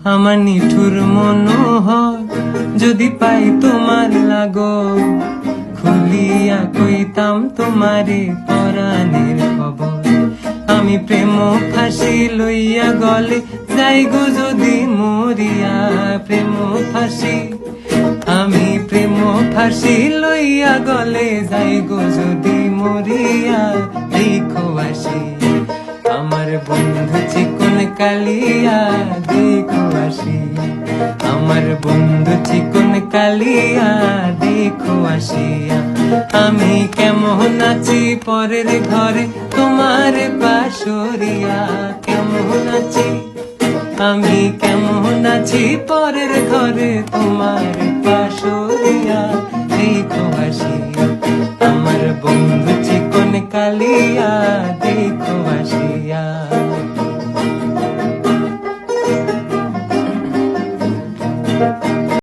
আমার নিঠুর মনোহর যদি পাই তোমার লাগো, খুলিয়া কইতাম তোমারে পরাণের খবর। আমি প্রেম ফাঁসি লইয়া গলে যাই গো যদি মরিয়া, প্রেম ফাঁসি আমি প্রেম ফাঁসি লইয়া গলে যাই গো যদি মরিয়া। দেখো আসি আমার বন্ধু চিকন কালিয়া, দেখো আসি আমার বন্ধু চিকন কালিয়া, দেখো আসিয়া। আমি কেমন আছি পরের ঘরে তোমার বাসরিয়া, কেমন আছি আমি কেমন আছি পরের ঘরে তোমার বাসরিয়া। দেখো আসিয়া আমার বন্ধু চিকন কালিয়া, দেখো আসিয়া।